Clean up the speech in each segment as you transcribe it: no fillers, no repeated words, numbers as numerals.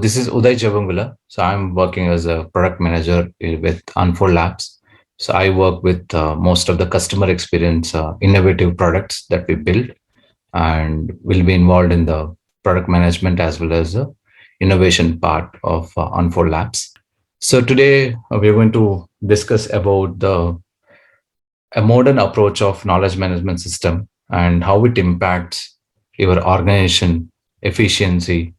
this is Uday Jabangula. So I'm working as a product manager with UnfoldLabs. So I work with most of the customer experience innovative products that we build, and will be involved in the product management as well as the innovation part of UnfoldLabs. So today we're going to discuss about the a modern approach of knowledge management system and how it impacts your organization efficiency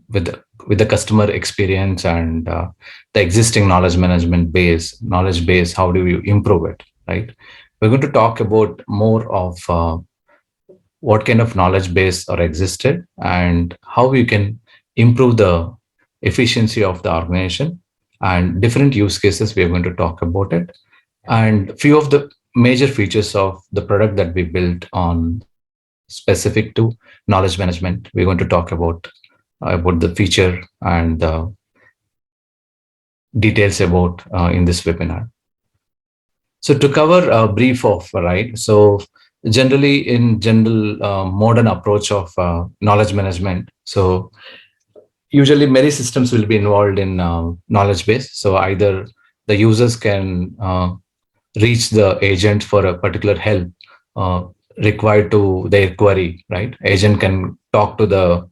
with with the customer experience and the existing knowledge base. How do you improve it, right? We're going to talk about more of what kind of knowledge base are existed and how you can improve the efficiency of the organization, and different use cases we are going to talk about it, and few of the major features of the product that we built on specific to knowledge management. We're going to talk about the feature and the details about in this webinar. So to cover a brief of, right, so generally in general modern approach of knowledge management, so usually many systems will be involved in knowledge base. So either the users can reach the agent for a particular help uh, required to their query, right? Agent can talk to the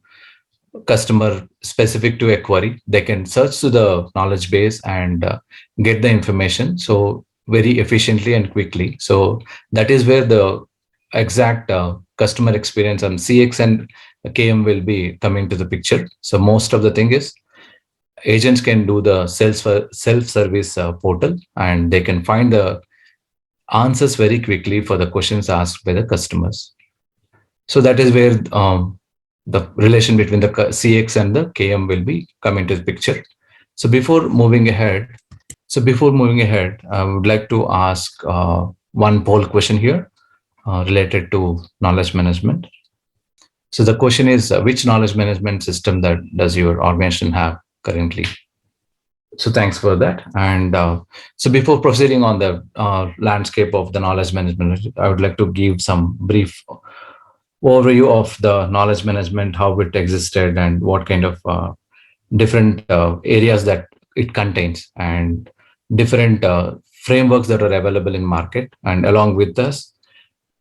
customer specific to a query. They can search to the knowledge base and get the information so very efficiently and quickly. So that is where the exact customer experience and CX and KM will be coming to the picture. So most of the thing is agents can do the self-service portal, and they can find the answers very quickly for the questions asked by the customers. So that is where the relation between the CX and the KM will be coming to the picture. So before moving ahead, I would like to ask one poll question here related to knowledge management. So the question is, which knowledge management system that does your organization have currently? So thanks for that. And so before proceeding on the landscape of the knowledge management, I would like to give some brief overview of the knowledge management, how it existed, and what kind of different areas that it contains, and different frameworks that are available in market. And along with this,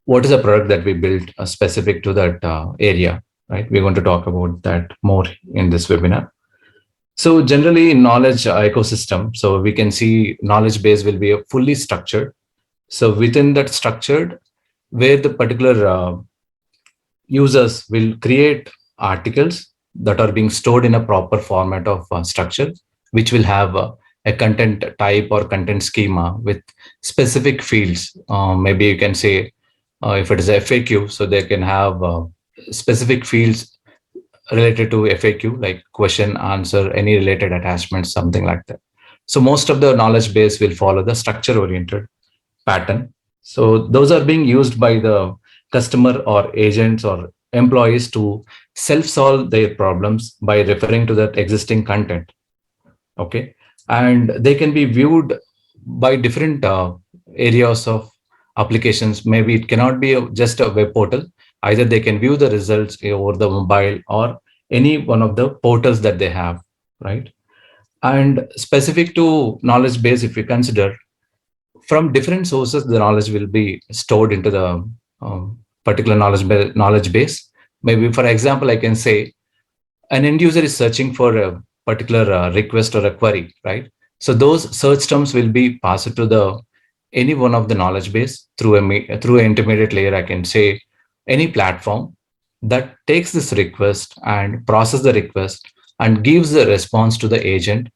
what is a product that we built specific to that area, right? We're going to talk about that more in this webinar. So generally in knowledge ecosystem, so we can see knowledge base will be fully structured. So within that structured, where the particular users will create articles that are being stored in a proper format of structure, which will have a content type or content schema with specific fields. Maybe you can say if it is FAQ, so they can have specific fields related to FAQ, like question, answer, any related attachments, something like that. So most of the knowledge base will follow the structure oriented pattern. So those are being used by the customer or agents or employees to self-solve their problems by referring to that existing content. Okay. And they can be viewed by different areas of applications. Maybe it cannot be just a web portal. Either they can view the results over the mobile or any one of the portals that they have, right? And specific to knowledge base, if we consider, from different sources, the knowledge will be stored into the particular knowledge base. Maybe, for example, I can say an end user is searching for a particular request or a query, right? So those search terms will be passed to the any one of the knowledge base through through an intermediate layer. I can say any platform that takes this request and process the request and gives the response to the agent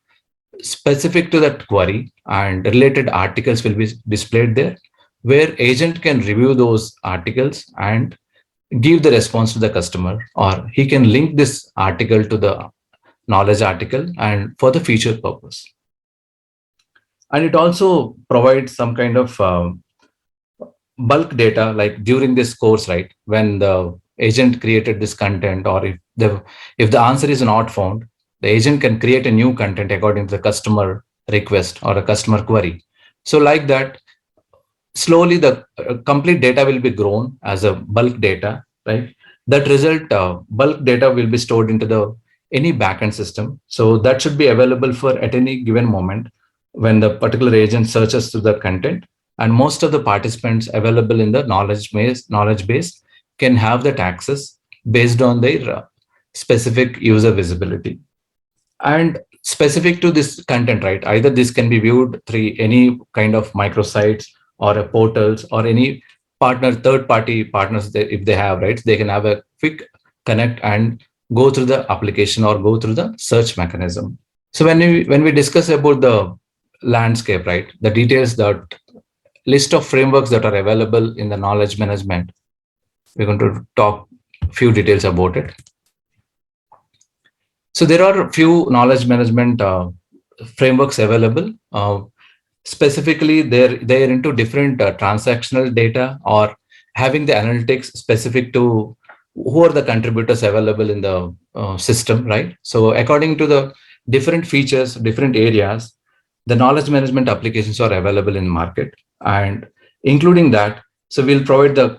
specific to that query, and related articles will be displayed there, where agent can review those articles and give the response to the customer, or he can link this article to the knowledge article and for the future purpose. And it also provides some kind of bulk data, like during this course, right, when the agent created this content, or if the answer is not found, the agent can create a new content according to the customer request or a customer query. So like that, slowly the complete data will be grown as a bulk data, right? That result bulk data will be stored into the any backend system. So that should be available for at any given moment when the particular agent searches through the content. And most of the participants available in the knowledge base can have that access based on their specific user visibility. And specific to this content, right? Either this can be viewed through any kind of microsites or a portals or any third party partners if they have, right? They can have a quick connect and go through the application or go through the search mechanism. So when we discuss about the landscape, right? The details, that list of frameworks that are available in the knowledge management, we're going to talk few details about it. So there are a few knowledge management frameworks available. Specifically, they're into different transactional data or having the analytics specific to who are the contributors available in the system, right? So according to the different features, different areas, the knowledge management applications are available in market, and including that, so we'll provide the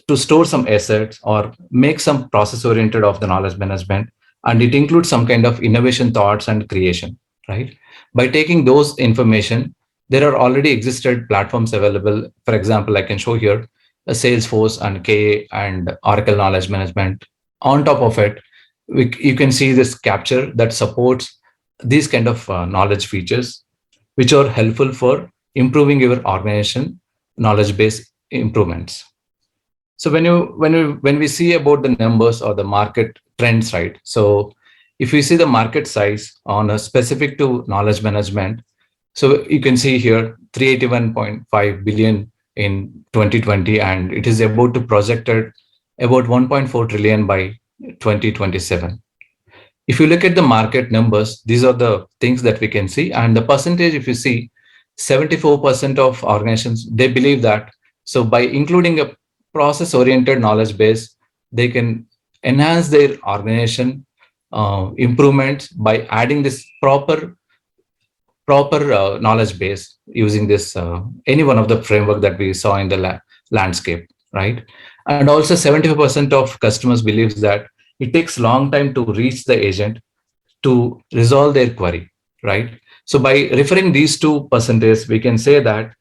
to store some assets or make some process oriented of the knowledge management, and it includes some kind of innovation thoughts and creation, right? By taking those information, there are already existed platforms available. For example, I can show here a Salesforce and KA and Oracle knowledge management. On top of it, you can see this Kapture that supports these kind of knowledge features, which are helpful for improving your organization knowledge base improvements. So when we see about the numbers or the market trends, right? So if we see the market size on a specific to knowledge management, so you can see here 381.5 billion in 2020, and it is about to projected about 1.4 trillion by 2027. If you look at the market numbers, these are the things that we can see. And the percentage, if you see, 74% of organizations, they believe that. So by including a process oriented knowledge base, they can enhance their organization improvements by adding this proper knowledge base using this any one of the framework that we saw in the landscape, right? And also 75% of customers believes that it takes long time to reach the agent to resolve their query, right? So by referring these two percentages, we can say that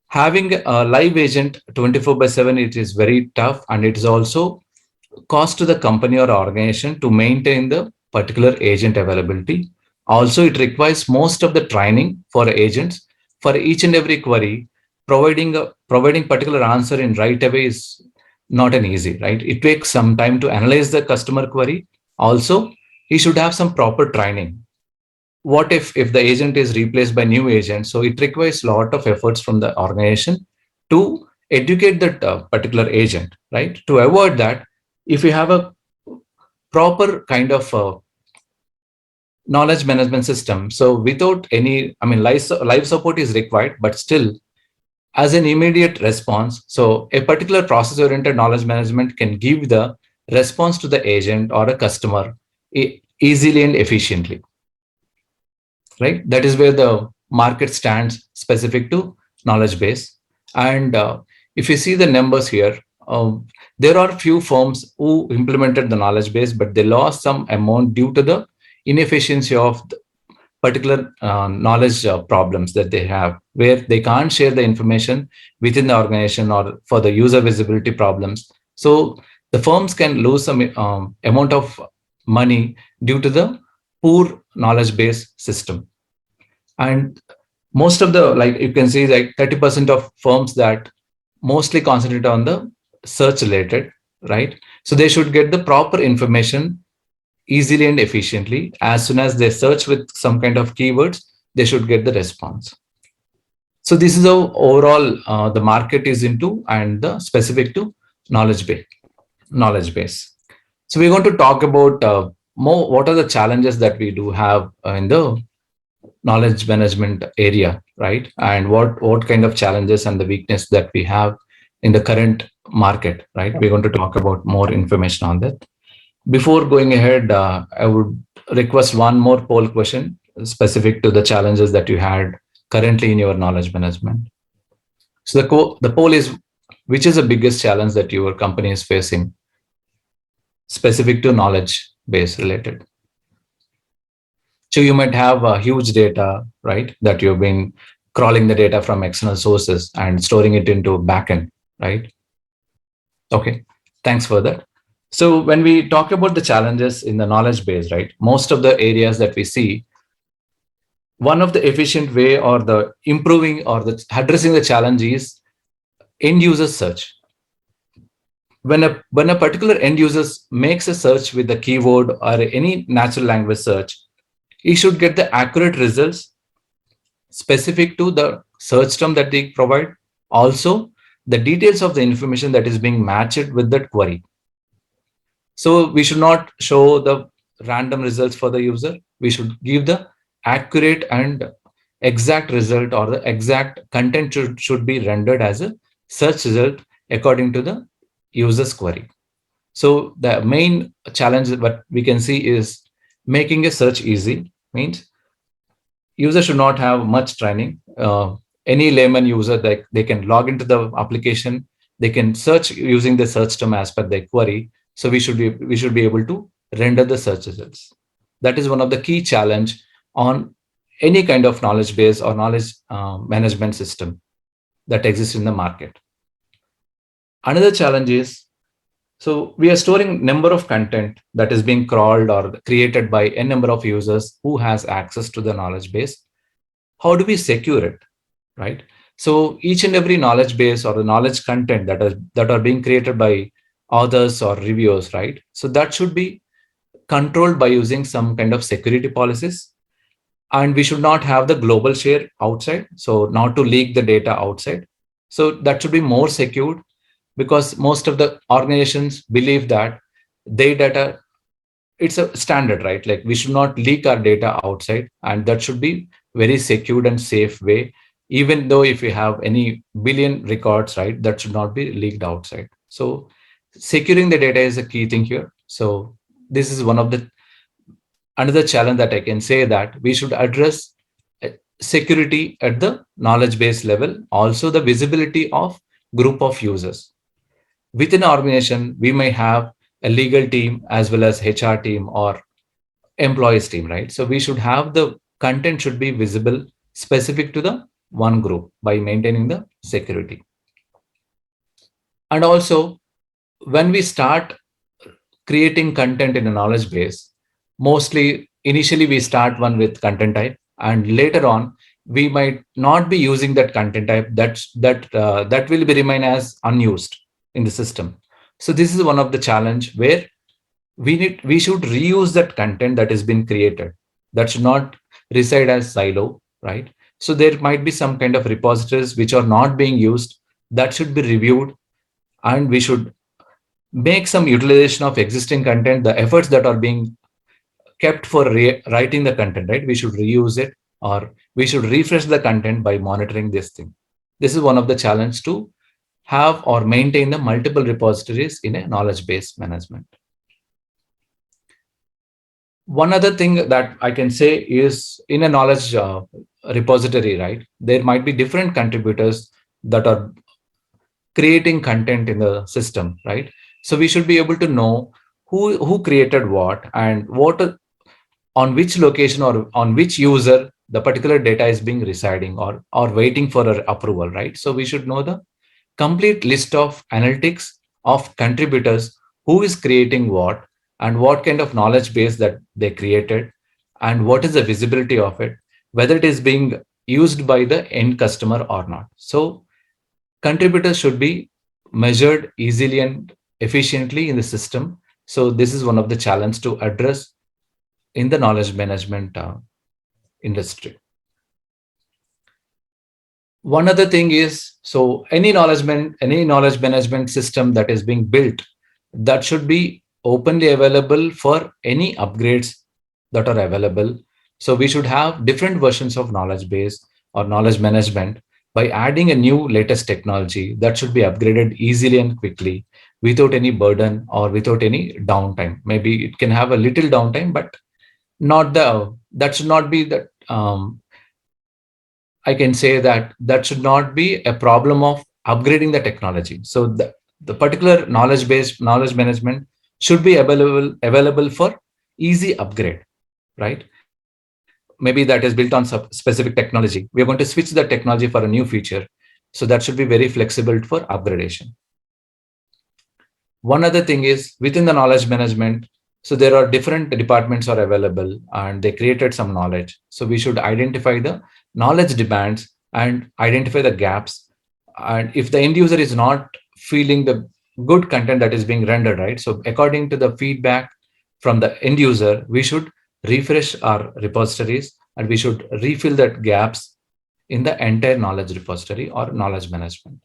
having a live agent 24/7, it is very tough, and it is also cost to the company or organization to maintain the particular agent availability. Also, it requires most of the training for agents for each and every query. Providing particular answer in right away is not an easy, right? It takes some time to analyze the customer query. Also, he should have some proper training. What if the agent is replaced by new agent? So it requires a lot of efforts from the organization to educate that particular agent, right? To avoid that, if you have a proper kind of knowledge management system, so without any, I mean, live support is required, but still as an immediate response, so a particular process oriented knowledge management can give the response to the agent or a customer easily and efficiently, right? That is where the market stands specific to knowledge base. And if you see the numbers here, there are few firms who implemented the knowledge base, but they lost some amount due to the inefficiency of the particular knowledge problems that they have, where they can't share the information within the organization or for the user visibility problems. So the firms can lose some amount of money due to the poor knowledge base system. And most of the, like you can see, like 30% of firms that mostly concentrate on the search related, right? So they should get the proper information easily and efficiently. As soon as they search with some kind of keywords, they should get the response. So this is how overall the market is into, and the specific to knowledge base. So we're going to talk about more what are the challenges that we do have in the knowledge management area, right? And what kind of challenges and the weakness that we have in the current market, right? We're going to talk about more information on that. Before going ahead, I would request one more poll question specific to the challenges that you had currently in your knowledge management. So the poll is, which is the biggest challenge that your company is facing specific to knowledge base related. So you might have huge data, right? That you've been crawling the data from external sources and storing it into backend, right? Okay, thanks for that. So when we talk about the challenges in the knowledge base, right? Most of the areas that we see, one of the efficient way or the improving or the addressing the challenge is end user search. When a particular end user makes a search with the keyword or any natural language search, he should get the accurate results specific to the search term that they provide. Also, the details of the information that is being matched with that query. So we should not show the random results for the user. We should give the accurate and exact result, or the exact content should be rendered as a search result according to the user's query. So the main challenge that we can see is making a search easy. Means user should not have much training. Any layman user, they can log into the application, they can search using the search term as per their query. So we should be able to render the search results. That is one of the key challenge on any kind of knowledge base or knowledge management system that exists in the market. Another challenge is, so we are storing number of content that is being crawled or created by a number of users who has access to the knowledge base. How do we secure it, right? So each and every knowledge base or the knowledge content that are being created by authors or reviewers, right? So that should be controlled by using some kind of security policies, and we should not have the global share outside, so not to leak the data outside. So that should be more secured, because most of the organizations believe that their data, it's a standard, right? Like we should not leak our data outside, and that should be very secured and safe way. Even though if we have any billion records, right, that should not be leaked outside. So securing the data is a key thing here. So this is one of the another challenge that I can say, that we should address security at the knowledge base level, also the visibility of group of users. Within an organization, we may have a legal team as well as HR team or employees team, right? So we should have the content should be visible specific to the one group by maintaining the security. And also, when we start creating content in a knowledge base, mostly initially we start one with content type, and later on we might not be using that content type. That will be remain as unused in the system. So this is one of the challenge where we should reuse that content that has been created. That should not reside as silo, right? So there might be some kind of repositories which are not being used, that should be reviewed, and we should make some utilization of existing content, the efforts that are being kept for writing the content, right? We should reuse it, or we should refresh the content by monitoring this thing. This is one of the challenge to have or maintain the multiple repositories in a knowledge base management. One other thing that I can say is, in a knowledge repository, right, there might be different contributors that are creating content in the system, right? So we should be able to know who created what, and on which location or on which user the particular data is being residing or waiting for approval, right? So we should know the complete list of analytics of contributors, who is creating what, and what kind of knowledge base that they created, and what is the visibility of it, whether it is being used by the end customer or not. So contributors should be measured easily and efficiently in the system. So this is one of the challenge to address in the knowledge management industry. One other thing is, so any knowledge management system that is being built, that should be openly available for any upgrades that are available. So we should have different versions of knowledge base or knowledge management. By adding a new latest technology, that should be upgraded easily and quickly, without any burden or without any downtime. Maybe it can have a little downtime, but that should not be that. I can say that should not be a problem of upgrading the technology. So the particular knowledge based knowledge management should be available for easy upgrade, right? Maybe that is built on specific technology. We are going to switch the technology for a new feature. So that should be very flexible for upgradation. One other thing is within the knowledge management, so there are different departments are available and they created some knowledge. So we should identify the knowledge demands and identify the gaps. And if the end user is not feeling the good content that is being rendered, right? So according to the feedback from the end user, we should refresh our repositories and we should refill that gaps in the entire knowledge repository or knowledge management.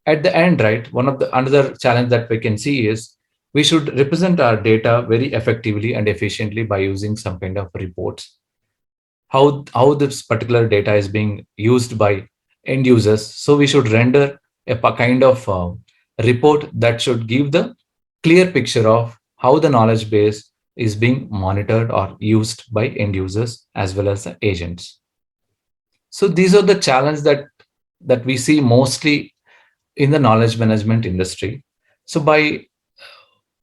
At the end, right, one of the another challenge that we can see is we should represent our data very effectively and efficiently by using some kind of reports. How this particular data is being used by end users. So we should render a kind of report that should give the clear picture of how the knowledge base is being monitored or used by end users as well as the agents. So these are the challenges that we see mostly in the knowledge management industry. So by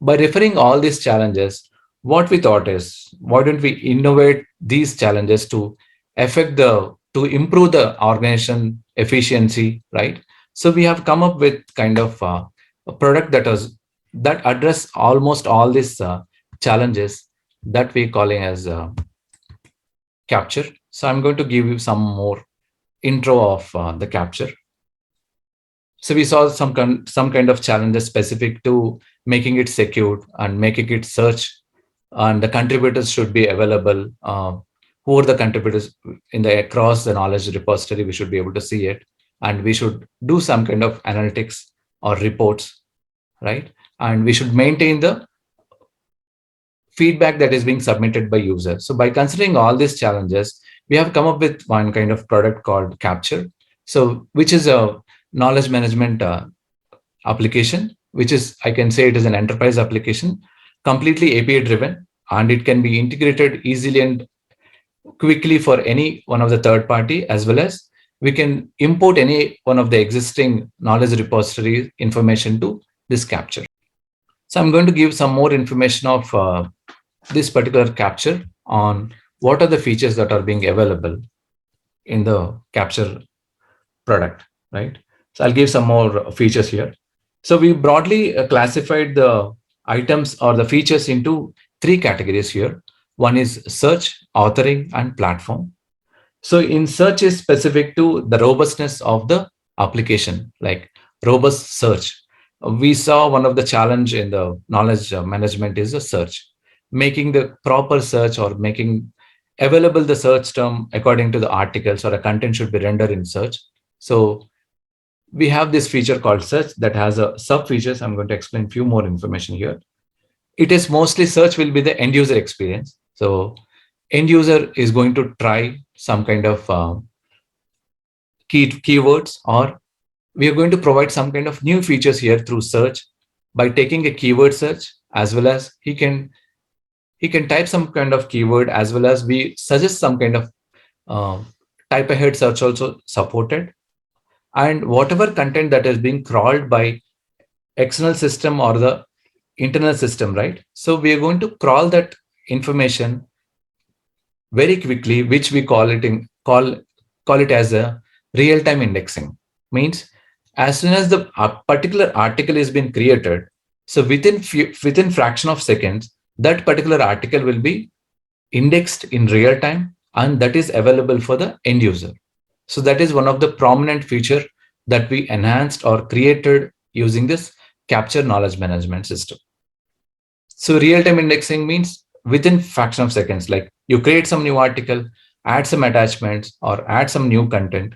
referring all these challenges, what we thought is why don't we innovate these challenges to affect the to improve the organization efficiency, right? So we have come up with kind of a product that address almost all these challenges that we calling as Kapture. So I'm going to give you some more intro of the Kapture. So we saw some kind of challenges specific to making it secure and making it search, and the contributors should be available. Who are the contributors in the across the knowledge repository? We should be able to see it, and we should do some kind of analytics or reports, right? And we should maintain the feedback that is being submitted by users. So by considering all these challenges, we have come up with one kind of product called Kapture. So which is a knowledge management application, which is, I can say it is an enterprise application, completely API driven, and it can be integrated easily and quickly for any one of the third party, as well as we can import any one of the existing knowledge repository information to this Kapture. So I'm going to give some more information of this particular Kapture on what are the features that are being available in the Kapture product, right? So I'll give some more features here. So we broadly classified the items or the features into three categories here. One is search, authoring, and platform. So in search is specific to the robustness of the application, like robust search. We saw one of the challenge in the knowledge management is the search, making the proper search or making available the search term according to the articles or a content should be rendered in search. So we have this feature called search that has a sub features. I'm going to explain few more information here. It is mostly search will be the end user experience. So end user is going to try some kind of keywords, or we are going to provide some kind of new features here through search by taking a keyword search, as well as he can type some kind of keyword, as well as we suggest some kind of uh, type ahead search also supported. And whatever content that is being crawled by external system or the internal system, right? So we are going to crawl that information very quickly, which we call it as a real-time indexing. Means as soon as the particular article is been created, so within fraction of seconds, that particular article will be indexed in real time, and that is available for the end user. So that is one of the prominent feature that we enhanced or created using this Kapture knowledge management system. So real-time indexing means within fraction of seconds, like you create some new article, add some attachments or add some new content,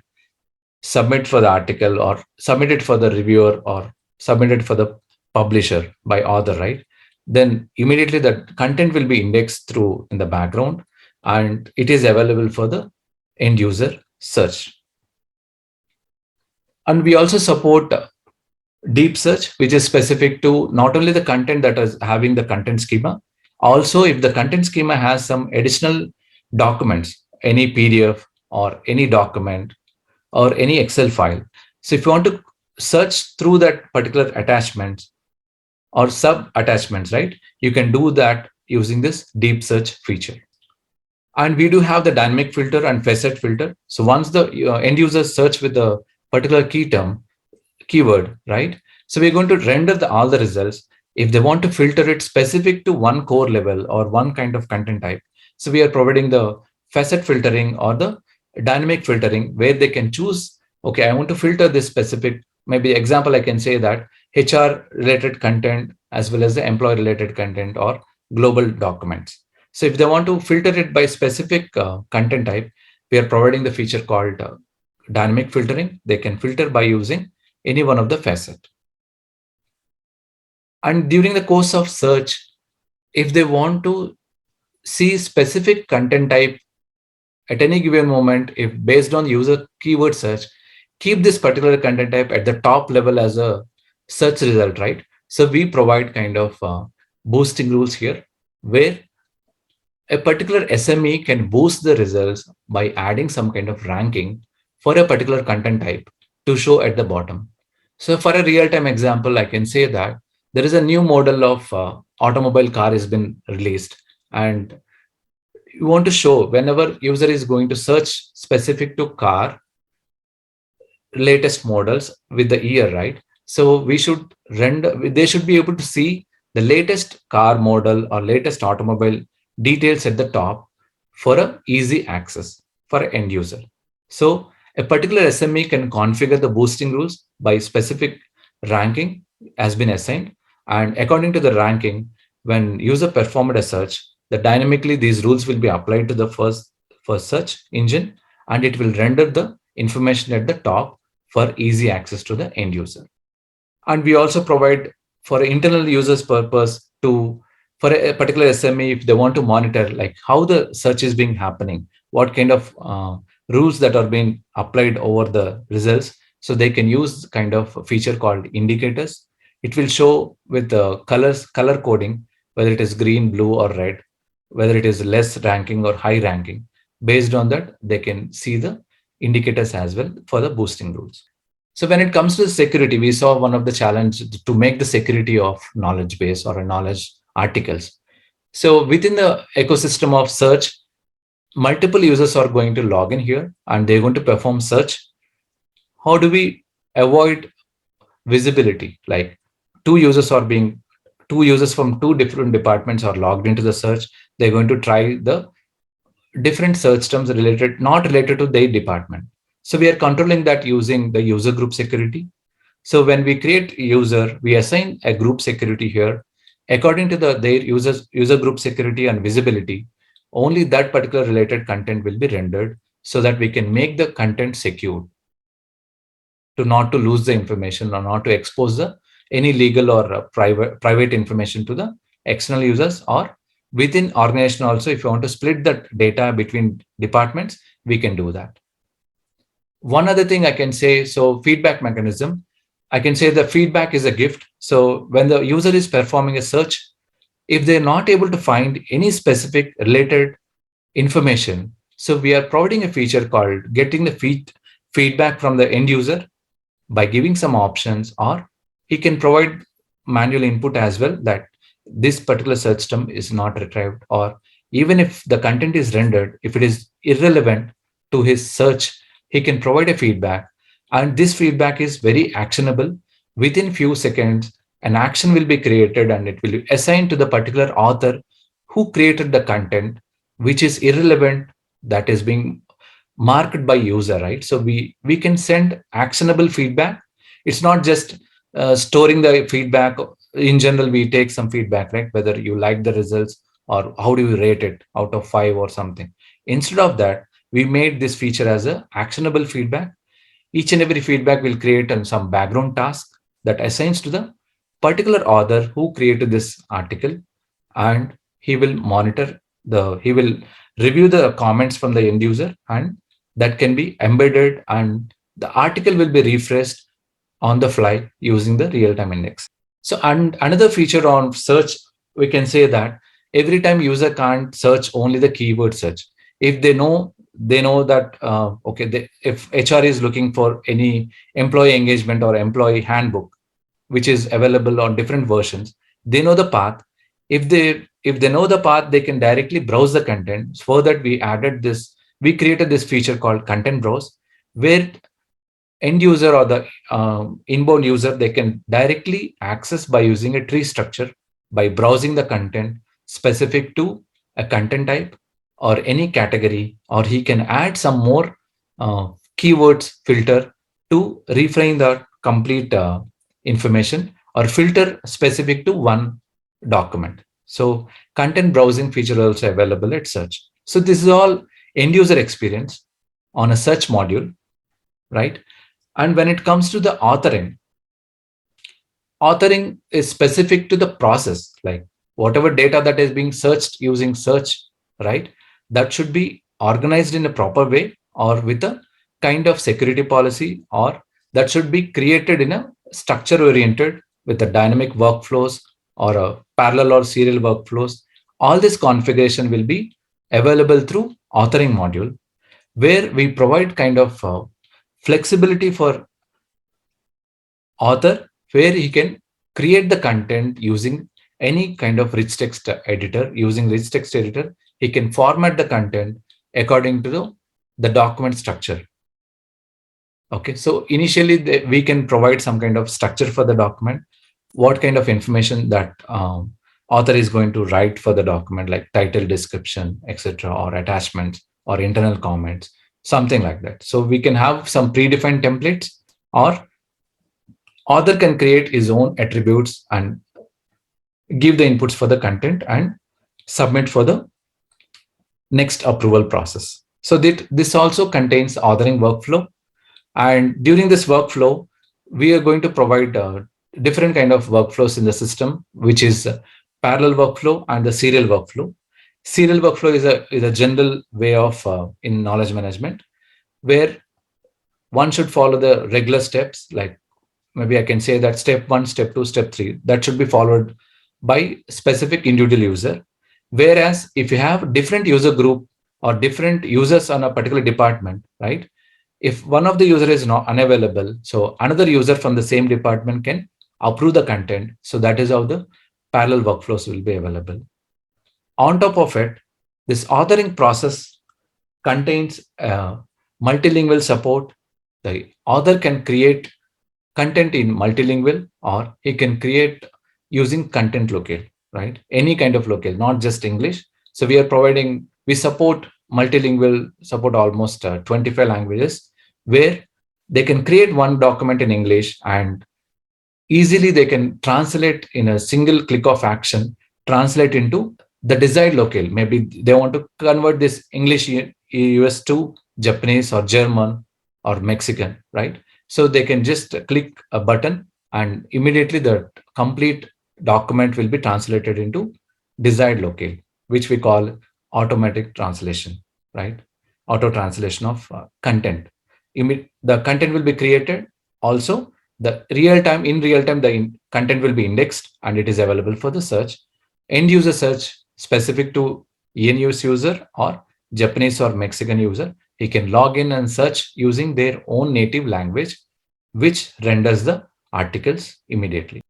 submit for the article or submit it for the reviewer or submit it for the publisher by author, right? Then immediately that content will be indexed through in the background and it is available for the end user search. And we also support deep search, which is specific to not only the content that is having the content schema, also if the content schema has some additional documents, any PDF or any document or any Excel file. So if you want to search through that particular attachments or sub attachments, right, you can do that using this deep search feature. And we do have the dynamic filter and facet filter. So once the end user search with a particular key term, keyword, right? So we're going to render all the results. If they want to filter it specific to one core level or one kind of content type, so we are providing the facet filtering or the dynamic filtering where they can choose, okay, I want to filter this specific, maybe example, I can say that HR related content as well as the employee related content or global documents. So if they want to filter it by specific content type, we are providing the feature called dynamic filtering. They can filter by using any one of the facet. And during the course of search, if they want to see specific content type at any given moment, if based on user keyword search, keep this particular content type at the top level as a search result, right? So we provide kind of boosting rules here where a particular SME can boost the results by adding some kind of ranking for a particular content type to show at the bottom. So for a real-time example, I can say that there is a new model of automobile car has been released, and you want to show whenever user is going to search specific to car latest models with the year, right? So we should render, they should be able to see the latest car model or latest automobile details at the top for a easy access for an end user. So a particular SME can configure the boosting rules by specific ranking has been assigned. And according to the ranking, when user performed a search, the dynamically these rules will be applied to the first search engine, and it will render the information at the top for easy access to the end user. And we also provide for internal users purpose to for a particular SME, if they want to monitor like how the search is being happening, what kind of rules that are being applied over the results. So they can use kind of a feature called indicators. It will show with the color coding, whether it is green, blue, or red, whether it is less ranking or high ranking. Based on that, they can see the indicators as well for the boosting rules. So when it comes to security, we saw one of the challenge to make the security of knowledge base or a knowledge articles. So within the ecosystem of search, multiple users are going to log in here and they're going to perform search. How do we avoid visibility? Like two users from two different departments are logged into the search. They're going to try the different search terms related, not related to their department. So we are controlling that using the user group security. So when we create user, we assign a group security here. According to their user group security and visibility, only that particular related content will be rendered so that we can make the content secure to not to lose the information or not to expose the any legal or private information to the external users, or within organization also, if you want to split that data between departments, we can do that. One other thing I can say, so feedback mechanism, I can say the feedback is a gift. So when the user is performing a search, if they're not able to find any specific related information, so we are providing a feature called getting the feedback from the end user by giving some options, or he can provide manual input as well that this particular search term is not retrieved, or even if the content is rendered, if it is irrelevant to his search, he can provide a feedback. And this feedback is very actionable. Within few seconds, an action will be created and it will be assigned to the particular author who created the content, which is irrelevant, that is being marked by user, right? So we can send actionable feedback. It's not just storing the feedback. In general, we take some feedback, right? Whether you like the results or how do you rate it out of 5 or something. Instead of that, we made this feature as a actionable feedback. Each and every feedback will create some background task that assigns to the particular author who created this article, and he will monitor he will review the comments from the end user, and that can be embedded, and the article will be refreshed on the fly using the real-time index. So, and another feature on search, we can say that every time user can't search only the keyword search. If they know that if HR is looking for any employee engagement or employee handbook, which is available on different versions, they know the path. if they know the path, they can directly browse the content. For that, we created this feature called content browse, where end user or the inbound user, they can directly access by using a tree structure by browsing the content specific to a content type or any category, or he can add some more uh, keywords filter to reframe the complete information or filter specific to one document. So content browsing feature also available at search. So this is all end user experience on a search module, right? And when it comes to the authoring is specific to the process, like whatever data that is being searched using search, right? That should be organized in a proper way or with a kind of security policy, or that should be created in a structure oriented with a dynamic workflows or a parallel or serial workflows. All this configuration will be available through authoring module, where we provide kind of flexibility for author, where he can create the content using any kind of rich text editor. Using rich text editor, he can format the content according to the document structure. Okay, so initially we can provide some kind of structure for the document, what kind of information that author is going to write for the document, like title, description, etc., or attachments or internal comments, something like that. So we can have some predefined templates, or author can create his own attributes and give the inputs for the content and submit for the next approval process. So that this also contains authoring workflow. And during this workflow, we are going to provide different kind of workflows in the system, which is parallel workflow and the serial workflow. Serial workflow is a general way of in knowledge management, where one should follow the regular steps, like maybe I can say that step 1, step 2, step 3, that should be followed by specific individual user. Whereas if you have different user group or different users on a particular department, right? If one of the user is not unavailable, so another user from the same department can approve the content. So that is how the parallel workflows will be available. On top of it, this authoring process contains multilingual support. The author can create content in multilingual, or he can create using content locale, right? Any kind of locale, not just English. So we support multilingual, support almost 25 languages, where they can create one document in English and easily they can translate in a single click of action, translate into the desired locale. Maybe they want to convert this English US to Japanese or German or Mexican, right? So they can just click a button and immediately the complete document will be translated into desired locale, which we call automatic translation, right? Auto translation of content. The content will be created. Also, in real time, content will be indexed and it is available for the search. End user search specific to ENUS user or Japanese or Mexican user, he can log in and search using their own native language, which renders the articles immediately.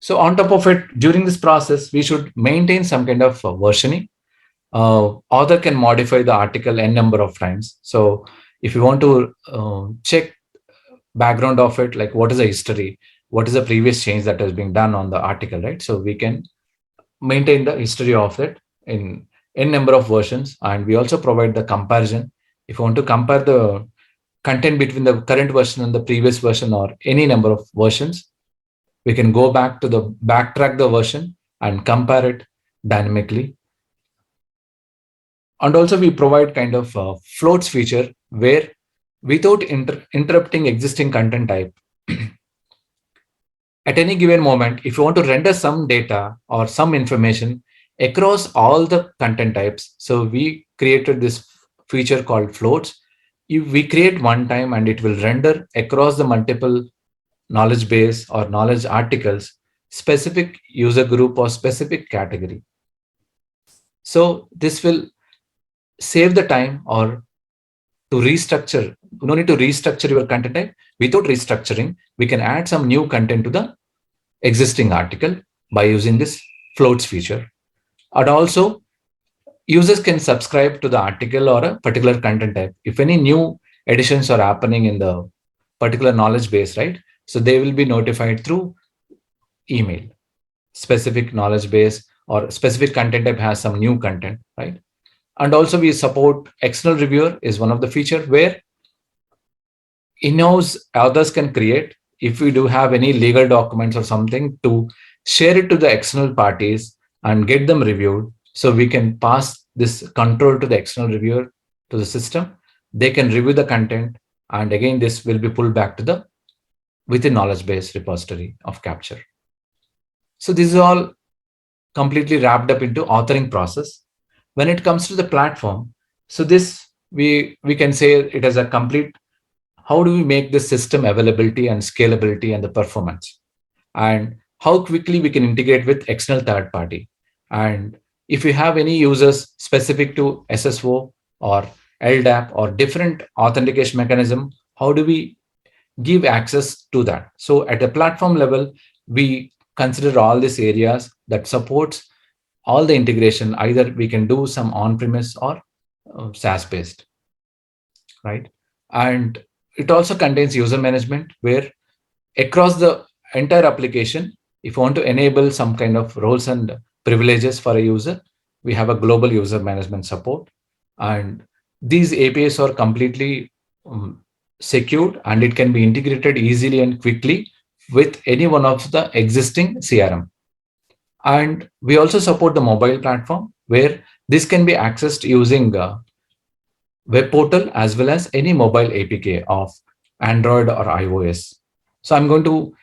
So on top of it, during this process, we should maintain some kind of versioning. Author can modify the article n number of times. So if you want to check background of it, like what is the history, what is the previous change that has been done on the article, right? So we can maintain the history of it in n number of versions. And we also provide the comparison. If you want to compare the content between the current version and the previous version or any number of versions, we can go back to the backtrack the version and compare it dynamically. And also we provide kind of floats feature, where without interrupting existing content type, at any given moment, if you want to render some data or some information across all the content types, so we created this feature called floats. If we create one time and it will render across the multiple knowledge base or knowledge articles, specific user group or specific category. So this will save the time or to restructure. No need to restructure your content type. Without restructuring, we can add some new content to the existing article by using this floats feature. And also, users can subscribe to the article or a particular content type. If any new editions are happening in the particular knowledge base, right? So they will be notified through email. Specific knowledge base or specific content type has some new content, right? And also we support external reviewer is one of the feature where in-house others can create, if we do have any legal documents or something, to share it to the external parties and get them reviewed, so we can pass this control to the external reviewer, to the system. They can review the content, and again this will be pulled back to the within knowledge base repository of Kapture. So this is all completely wrapped up into authoring process. When it comes to the platform, so this we can say it as a complete, how do we make the system availability and scalability and the performance, and how quickly we can integrate with external third party. And if we have any users specific to SSO or LDAP or different authentication mechanism, how do we give access to that? So at a platform level, we consider all these areas that supports all the integration. Either we can do some on-premise or SaaS based, right? And it also contains user management, where across the entire application, if you want to enable some kind of roles and privileges for a user, we have a global user management support. And these APIs are completely secured, and it can be integrated easily and quickly with any one of the existing CRM. And we also support the mobile platform, where this can be accessed using web portal as well as any mobile APK of Android or iOS. So I'm going to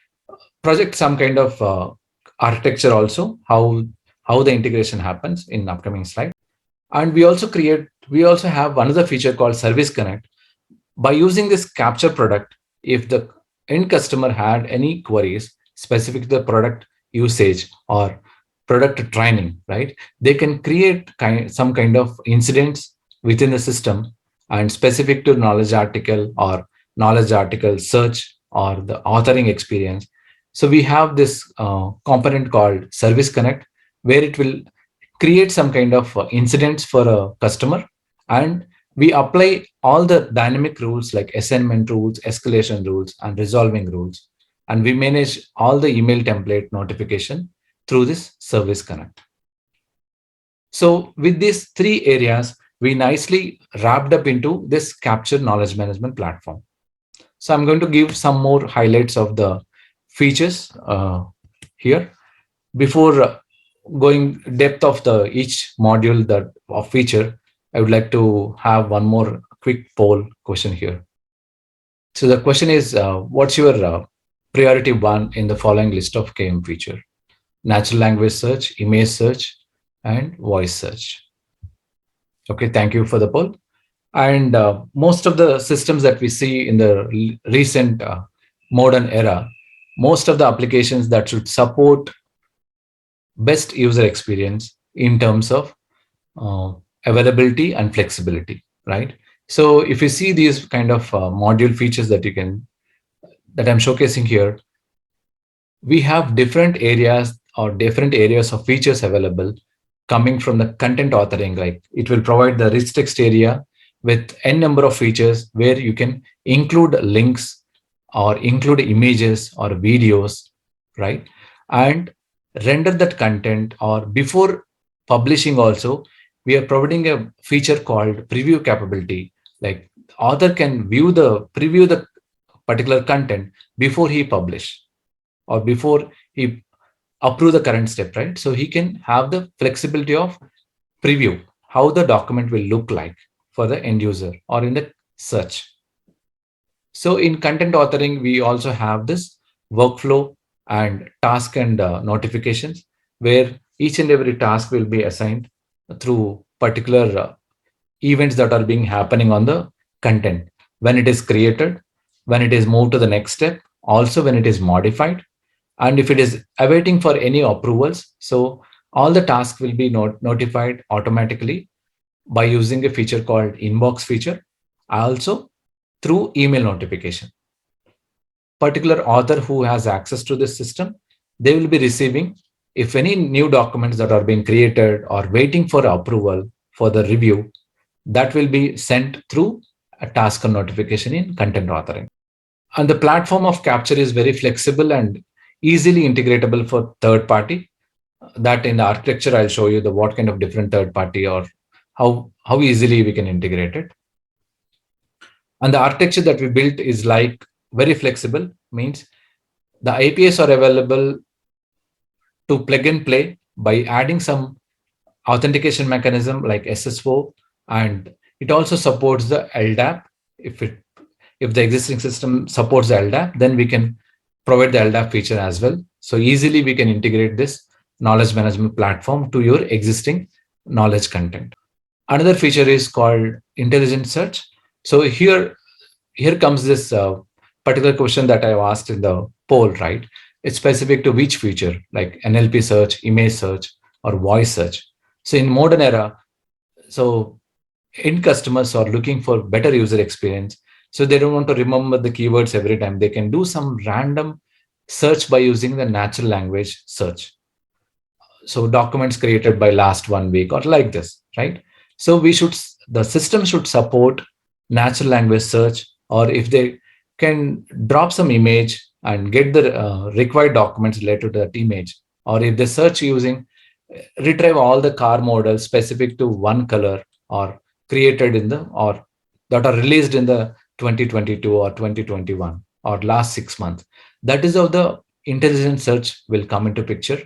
project some kind of architecture also, how the integration happens in upcoming slide. And we also have another feature called Service Connect. By using this Kapture product, if the end customer had any queries specific to the product usage or product training, right, they can create some kind of incidents within the system and specific to knowledge article or knowledge article search or the authoring experience. So we have this component called Service Connect, where it will create some kind of incidents for a customer, and we apply all the dynamic rules like assignment rules, escalation rules, and resolving rules. And we manage all the email template notification through this Service Connect. So with these three areas, we nicely wrapped up into this Kapture knowledge management platform. So I'm going to give some more highlights of the features here. Before going depth of the each module that of feature, I would like to have one more quick poll question here. So the question is, what's your priority one in the following list of KM feature? Natural language search, image search, and voice search. Okay, thank you for the poll. And most of the systems that we see in the recent modern era, most of the applications that should support best user experience in terms of uh, availability and flexibility, right? So if you see these kind of module features that I'm showcasing here, we have different areas or different areas of features available coming from the content authoring. Like it will provide the rich text area with n number of features where you can include links or include images or videos, right? And render that content, or before publishing also, we are providing a feature called preview capability. Like author can preview the particular content before he publish or before he approve the current step, right? So he can have the flexibility of preview how the document will look like for the end user or in the search. So in content authoring, we also have this workflow and task and notifications, where each and every task will be assigned through particular events that are being happening on the content when it is created, when it is moved to the next step, also when it is modified, and if it is awaiting for any approvals. So all the tasks will be notified automatically by using a feature called inbox feature, also through email notification. Particular author who has access to this system, they will be receiving if any new documents that are being created or waiting for approval for the review, that will be sent through a task or notification in content authoring. And the platform of Kapture is very flexible and easily integratable for third party. That in the architecture, I'll show you the what kind of different third party or how easily we can integrate it. And the architecture that we built is like very flexible, means the APIs are available to plug and play by adding some authentication mechanism like SSO, and it also supports the LDAP. If the existing system supports the LDAP, then we can provide the LDAP feature as well. So easily we can integrate this knowledge management platform to your existing knowledge content. Another feature is called intelligent search. So here comes this particular question that I asked in the poll, right? It's specific to which feature, like NLP search, image search, or voice search. So in modern era, so end customers are looking for better user experience. So they don't want to remember the keywords every time. They can do some random search by using the natural language search. So documents created by last 1 week or like this, right? So the system should support natural language search, or if they can drop some image and get the required documents related to that image, or if they search using retrieve all the car models specific to one color or created in the or that are released in the 2022 or 2021 or last 6 months. That is how the intelligent search will come into picture.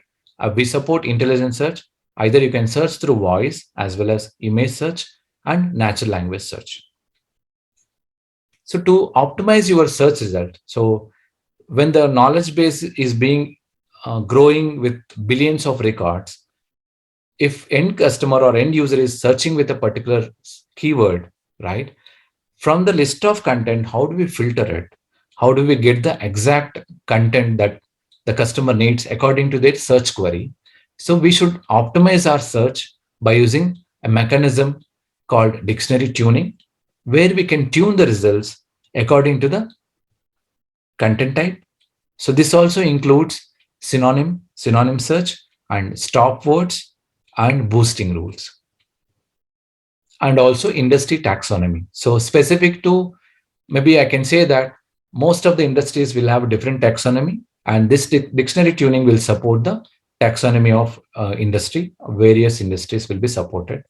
We support intelligent search. Either you can search through voice as well as image search and natural language search. So to optimize your search result, so when the knowledge base is being growing with billions of records, if end customer or end user is searching with a particular keyword, right? From the list of content, how do we filter it? How do we get the exact content that the customer needs according to their search query? So we should optimize our search by using a mechanism called dictionary tuning, where we can tune the results according to the content type. So this also includes synonym search, and stop words and boosting rules, and also industry taxonomy. So specific to, maybe I can say that most of the industries will have different taxonomy, and this dictionary tuning will support the taxonomy of industry. Various industries will be supported.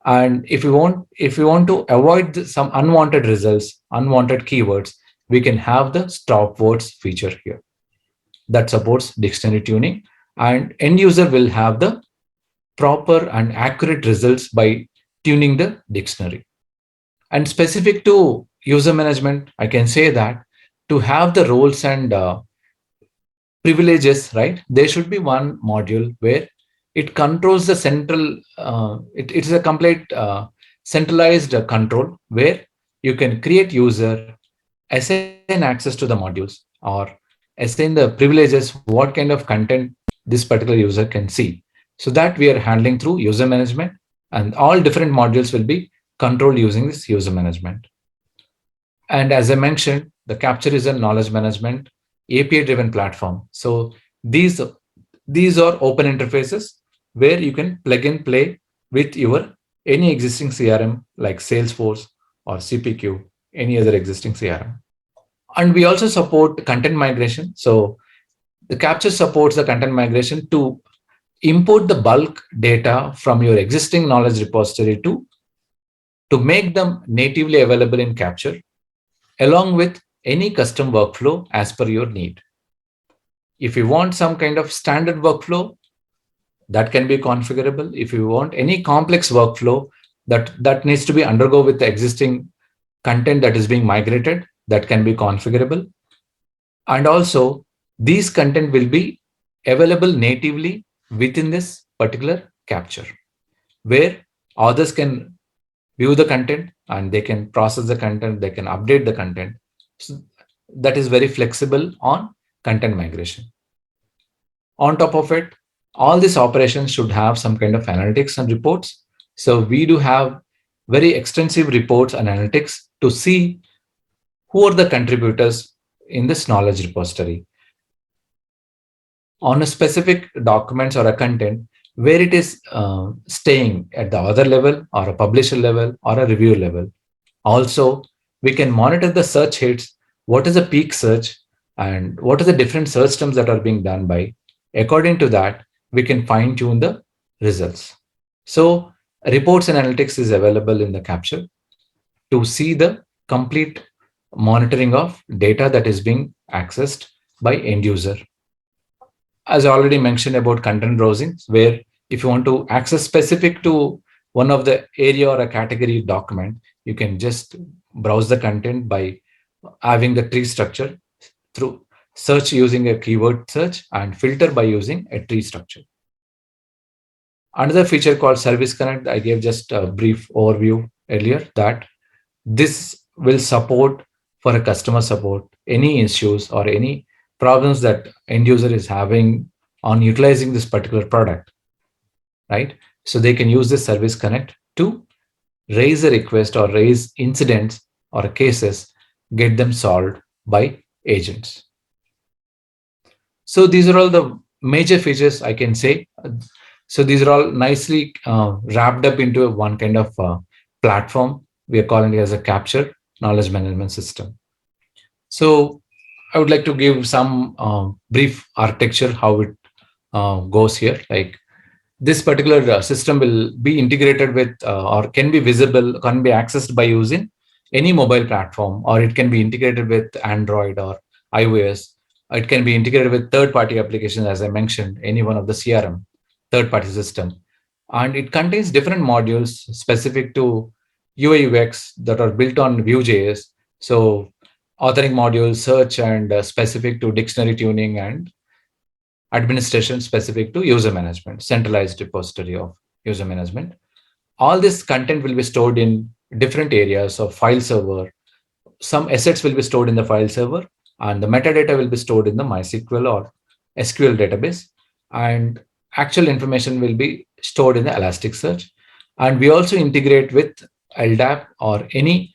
And if we want to avoid some unwanted results, unwanted keywords, we can have the stop words feature here that supports dictionary tuning, and end user will have the proper and accurate results by tuning the dictionary. And specific to user management, I can say that to have the roles and privileges, right, there should be one module where it controls the central, it is a complete centralized control where you can create user, assign access to the modules, or assign the privileges, what kind of content this particular user can see. So that we are handling through user management, and all different modules will be controlled using this user management. And as I mentioned, the Kapture is a knowledge management API driven platform. So these are open interfaces where you can plug and play with your any existing CRM like Salesforce or CPQ, any other existing CRM. And we also support content migration. So the Kapture supports the content migration to import the bulk data from your existing knowledge repository to make them natively available in Kapture, along with any custom workflow as per your need. If you want some kind of standard workflow, that can be configurable. If you want any complex workflow that needs to be undergo with the existing content that is being migrated, that can be configurable. And also, these content will be available natively within this particular Kapture, where others can view the content and they can process the content, they can update the content. So that is very flexible on content migration. On top of it, all these operations should have some kind of analytics and reports. So we do have very extensive reports and analytics to see who are the contributors in this knowledge repository. on a specific documents or a content where it is staying at the other level or a publisher level or a review level. Also, we can monitor the search hits, what is the peak search, and what are the different search terms that are being done by. According to that, we can fine tune the results. So, reports and analytics is available in the Kapture to see the complete monitoring of data that is being accessed by end user. As I already mentioned about content browsing, where if you want to access specific to one of the area or a category document, you can just browse the content by having the tree structure through search using a keyword search and filter by using a tree structure. Another feature called Service Connect, I gave just a brief overview earlier that this will support for a customer support any issues or any problems that end user is having on utilizing this particular product, right? So they can use this Service Connect to raise a request or raise incidents or cases, get them solved by agents. So these are all the major features I can say. So these are all nicely wrapped up into one kind of platform. We are calling it as a Kapture knowledge management system. So I would like to give some brief architecture how it goes here. Like this particular system will be integrated with or can be visible, can be accessed by using any mobile platform, or it can be integrated with Android or iOS. It can be integrated with third-party applications, as I mentioned, any one of the CRM third-party system. And it contains different modules specific to UI UX that are built on Vue.js. So authoring modules, search, and specific to dictionary tuning and administration specific to user management, centralized repository of user management. All this content will be stored in different areas of file server. Some assets will be stored in the file server, and the metadata will be stored in the MySQL or SQL database, and actual information will be stored in the Elasticsearch. And we also integrate with LDAP or any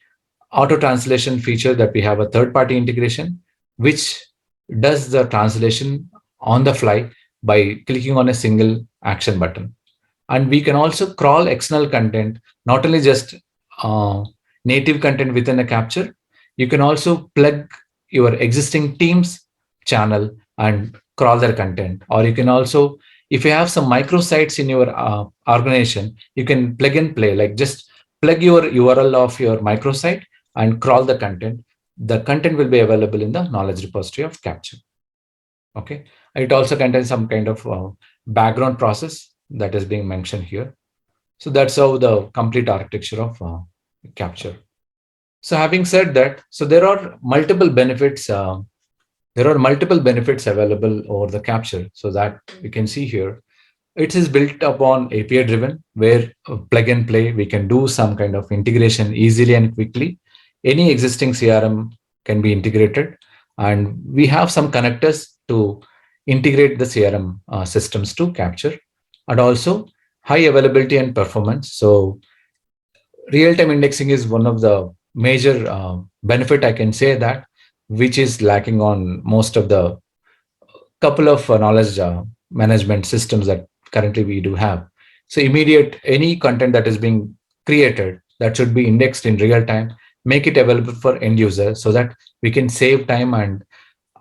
auto translation feature that we have a third party integration, which does the translation on the fly by clicking on a single action button. And we can also crawl external content, not only just uh, native content within a Kapture. You can also plug your existing teams channel and crawl their content. Or you can also, if you have some microsites in your organization, you can plug and play, like just plug your URL of your microsite and crawl the content. The content will be available in the knowledge repository of Kapture. Okay. It also contains some kind of background process that is being mentioned here. So that's how the complete architecture of Kapture. So having said that, so there are multiple benefits. There are multiple benefits available over the Kapture. So that you can see here, it is built upon API driven, where plug and play, we can do some kind of integration easily and quickly. Any existing CRM can be integrated, and we have some connectors to integrate the CRM systems to Kapture, and also high availability and performance. So real-time indexing is one of the major benefit I can say that, which is lacking on most of the couple of knowledge management systems that currently we do have. So immediate any content that is being created that should be indexed in real time, make it available for end users so that we can save time, and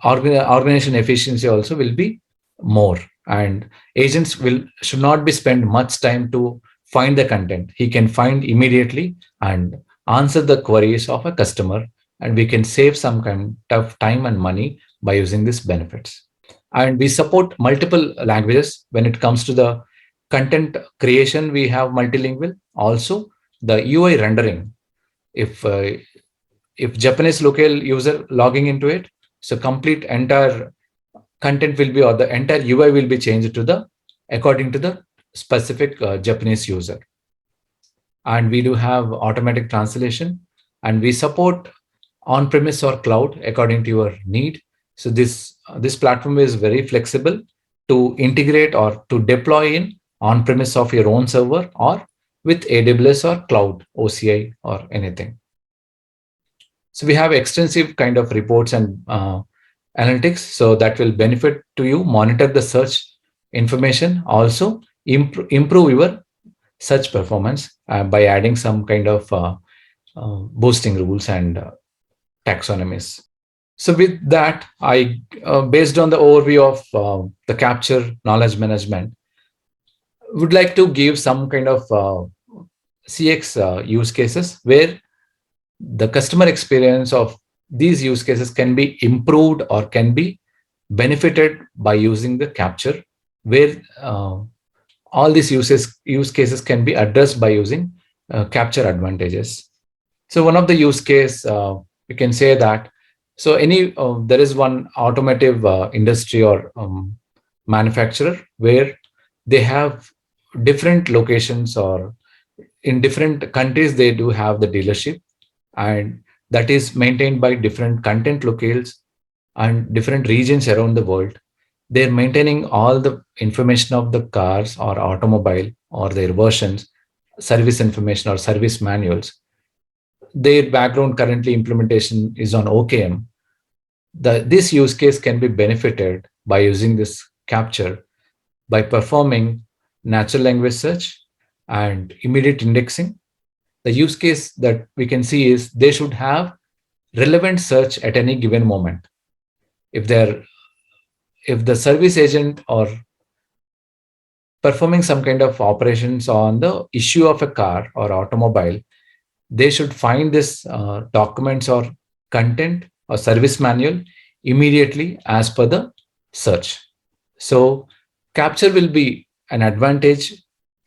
organization efficiency also will be more. And agents will should not be spend much time to find the content. He can find immediately and answer the queries of a customer, and we can save some kind of time and money by using these benefits. And we support multiple languages when it comes to the content creation. We have multilingual. Also the UI rendering, if Japanese local user logging into it, so complete entire content will be, or the entire UI will be changed to the according to the specific Japanese user. And we do have automatic translation, and we support on-premise or cloud according to your need. So this platform is very flexible to integrate or to deploy in on-premise of your own server or with AWS or cloud OCI or anything. So we have extensive kind of reports and analytics. So that will benefit to you, monitor the search information, also improve your search performance by adding some kind of boosting rules and taxonomies. So with that, I, based on the overview of the Kapture knowledge management, would like to give some kind of CX use cases where the customer experience of these use cases can be improved or can be benefited by using the Kapture, where all these use cases can be addressed by using Kapture advantages. So one of the use case, we can say that, so any there is one automotive industry or manufacturer where they have different locations, or in different countries they do have the dealership, and that is maintained by different content locales and different regions around the world. They're maintaining all the information of the cars or automobile or their versions, service information or service manuals. Their background currently implementation is on OKM. This use case can be benefited by using this Kapture by performing natural language search and immediate indexing. The use case that we can see is they should have relevant search at any given moment. If they're if the service agent or performing some kind of operations on the issue of a car or automobile, they should find this documents or content or service manual immediately as per the search. So Kapture will be an advantage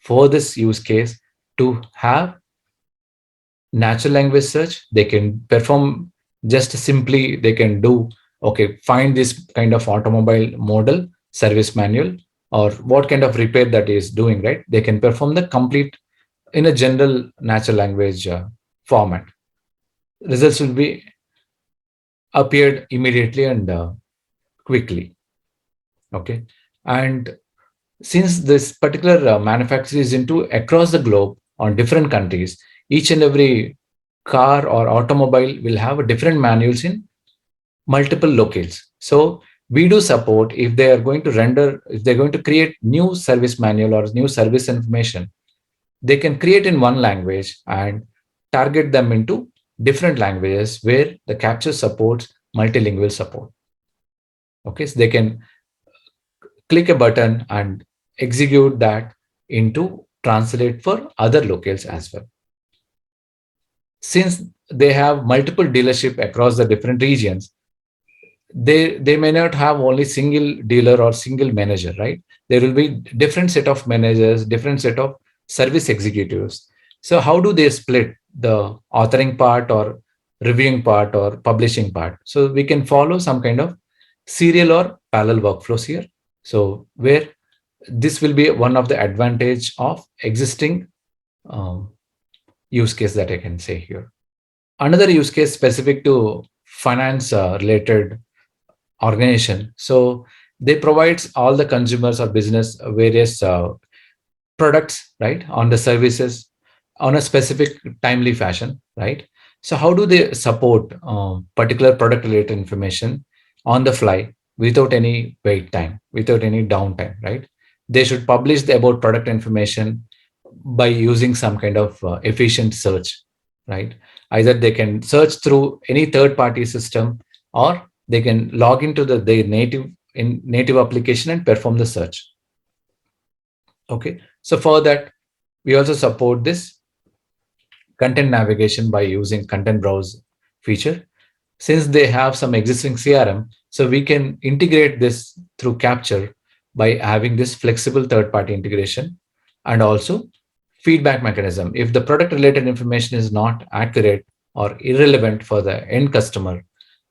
for this use case to have natural language search. They can perform just simply, they can do, okay, find this kind of automobile model, service manual, or what kind of repair that is doing, right? They can perform the complete in a general natural language format. Results will be appeared immediately and quickly. Okay. And since this particular manufacturer is into across the globe on different countries, each and every car or automobile will have a different manuals in multiple locales. So we do support, if they are going to render, if they're going to create new service manual or new service information, they can create in one language and target them into different languages where the Kapture supports multilingual support. Okay, so they can click a button and execute that into translate for other locales as well. Since they have multiple dealership across the different regions, they may not have only single dealer or single manager, right? There will be different set of managers, different set of service executives. So how do they split the authoring part or reviewing part or publishing part? So we can follow some kind of serial or parallel workflows here. So where this will be one of the advantage of existing um, use case that I can say here. Another use case specific to finance related organization. So they provides all the consumers or business various products, right, on the services on a specific timely fashion, right? So how do they support particular product related information on the fly without any wait time, without any downtime, right? They should publish the about product information by using some kind of efficient search, right? Either they can search through any third party system, or they can log into their native application and perform the search. Okay, so for that we also support this content navigation by using content browse feature. Since they have some existing CRM, so we can integrate this through Kapture by having this flexible third party integration, and also feedback mechanism. If the product related information is not accurate or irrelevant for the end customer,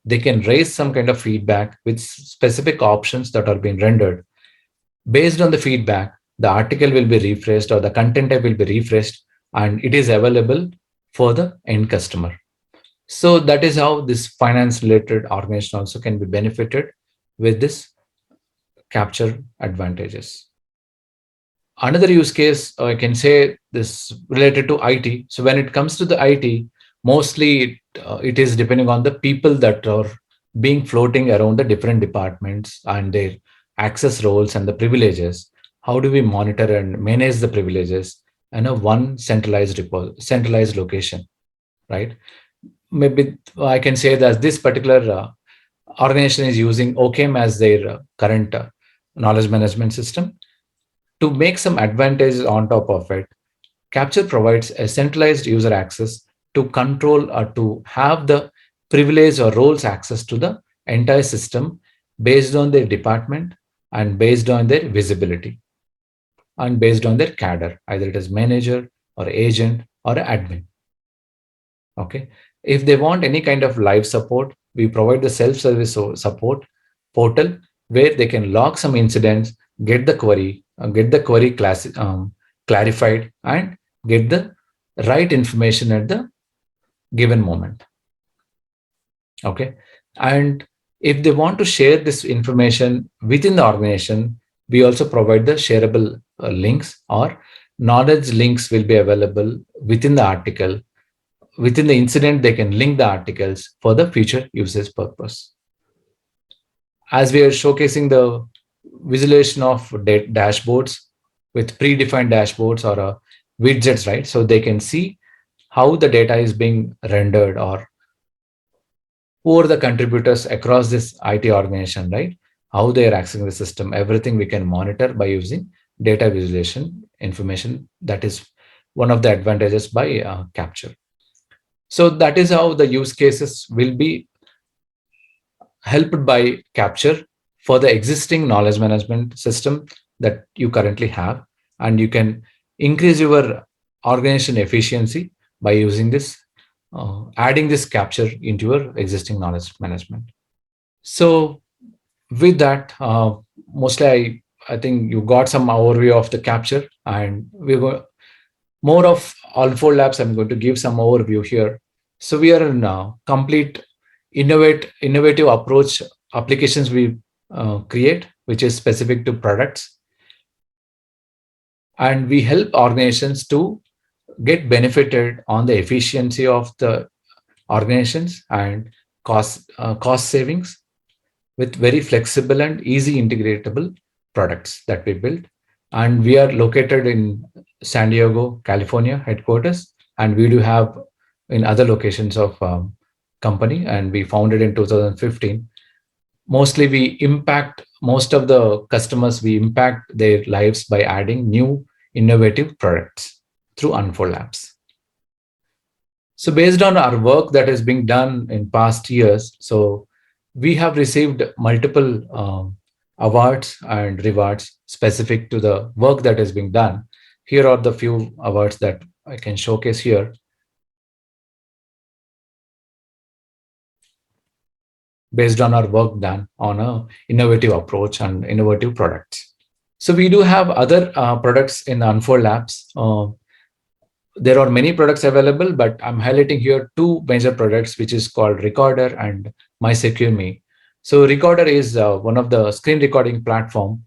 they can raise some kind of feedback with specific options that are being rendered. Based on the feedback, the article will be refreshed or the content type will be refreshed, and it is available for the end customer. So that is how this finance related organization also can be benefited with this Kapture advantages. Another use case, I can say this related to IT. So when it comes to the IT, mostly it is depending on the people that are being floating around the different departments and their access roles and the privileges. How do we monitor and manage the privileges in a one centralized location, right? Maybe I can say that this particular organization is using OCAM as their current knowledge management system. To make some advantages on top of it, Capture provides a centralized user access to control or to have the privilege or roles access to the entire system based on their department and based on their visibility and based on their cadre, either it is manager or agent or admin. Okay. If they want any kind of live support, we provide the self-service support portal where they can log some incidents, get the query clarified, and get the right information at the given moment. Okay. And if they want to share this information within the organization, we also provide the shareable links or knowledge links will be available within the article. Within the incident, they can link the articles for the future usage purpose. As we are showcasing the visualization of dashboards with predefined dashboards or widgets, right? So they can see how the data is being rendered or who are the contributors across this IT organization, right? How they are accessing the system, everything we can monitor by using data visualization information. That is one of the advantages by Capture. So that is how the use cases will be helped by Capture for the existing knowledge management system that you currently have. And you can increase your organization efficiency by using this, adding this Capture into your existing knowledge management. So with that, mostly I think you got some overview of the Capture, and we go more of UnfoldLabs. I'm going to give some overview here. So we are in complete innovative approach applications we create, which is specific to products, and we help organizations to get benefited on the efficiency of the organizations and cost savings with very flexible and easy integratable products that we build. And we are located in San Diego, California headquarters, and we do have in other locations of company, and we founded in 2015. Mostly we impact most of the customers, we impact their lives by adding new innovative products through UnfoldLabs. So based on our work that is being done in past years, so we have received multiple awards and rewards specific to the work that is being done. Here are the few awards that I can showcase here. Based on our work done on a innovative approach and innovative products. So we do have other products in UnfoldLabs. There are many products available, but I'm highlighting here two major products, which is called Recorder and MySecureMe. So Recorder is one of the screen recording platform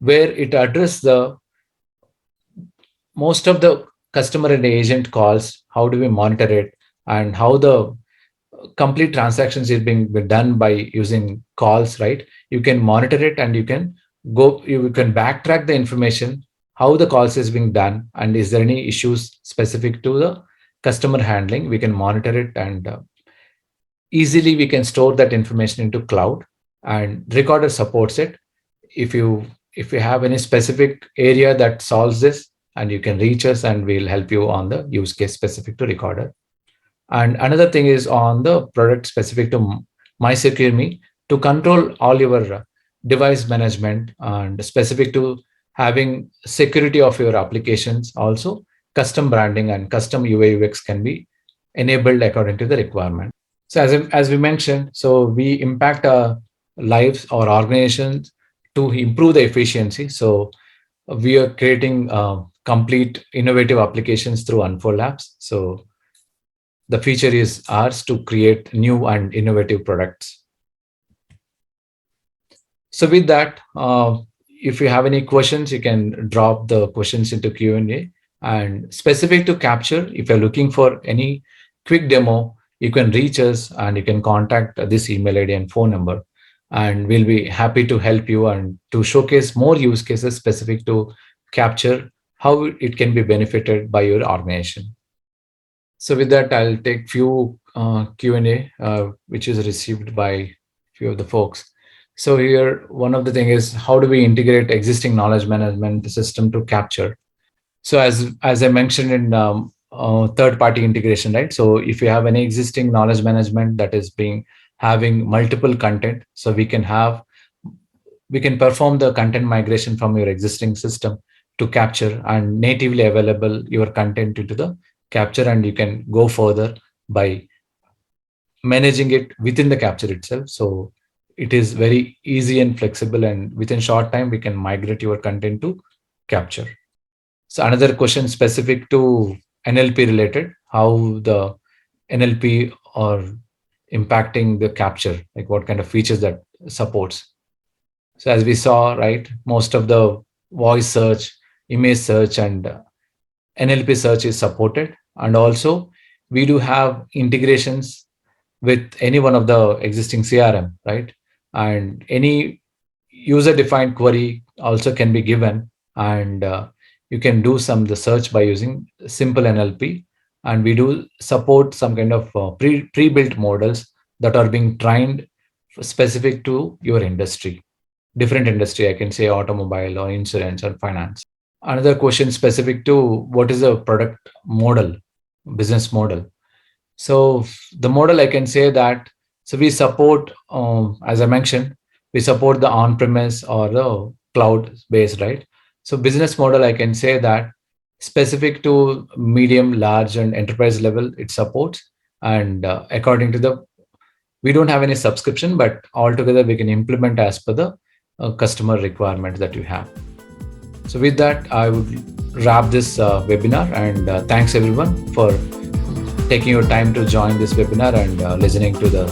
where it addresses the most of the customer and agent calls. How do we monitor it, and how the complete transactions is being done by using calls, right? You can monitor it, and you can backtrack the information, how the calls is being done, and is there any issues specific to the customer handling. We can monitor it, and easily we can store that information into cloud, and Recorder supports it. If you have any specific area that solves this, and you can reach us, and we'll help you on the use case specific to Recorder. And another thing is on the product specific to MySecureMe to control all your device management, and specific to having security of your applications. Also, custom branding and custom UI UX can be enabled according to the requirement. So as we mentioned, so we impact our lives or organizations to improve the efficiency. So we are creating complete innovative applications through UnfoldLabs. So the feature is ours to create new and innovative products. So with that, if you have any questions, you can drop the questions into Q&A. And specific to Capture, if you're looking for any quick demo, you can reach us and you can contact this email ID and phone number, and we'll be happy to help you and to showcase more use cases specific to Kapture, how it can be benefited by your organization. So with that, I'll take few Q&A which is received by few of the folks. So here, one of the thing is, how do we integrate existing knowledge management system to Kapture? So as I mentioned in third party integration, right? So if you have any existing knowledge management that is being having multiple content, so we can perform the content migration from your existing system to Kapture and natively available your content into the Kapture, and you can go further by managing it within the Kapture itself. So it is very easy and flexible, and within short time we can migrate your content to Kapture. So another question specific to NLP related, how the NLP are impacting the Kapture, like what kind of features that supports. So as we saw, right, most of the voice search, image search, and NLP search is supported. And also we do have integrations with any one of the existing CRM, right? And any user defined query also can be given, and you can do some the search by using simple NLP. And we do support some kind of pre-built models that are being trained specific to your industry, different industry, I can say automobile or insurance or finance. Another question specific to what is the product model, business model. So the model, I can say that, so we support, as I mentioned, we support the on-premise or the cloud-based, right? So business model, I can say that specific to medium, large, and enterprise level, it supports. And according to the, we don't have any subscription, but altogether we can implement as per the customer requirements that you have. So with that, I would wrap this webinar, and thanks everyone for taking your time to join this webinar and listening to the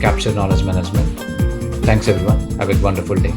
Kapture Knowledge Management. Thanks everyone. Have a wonderful day.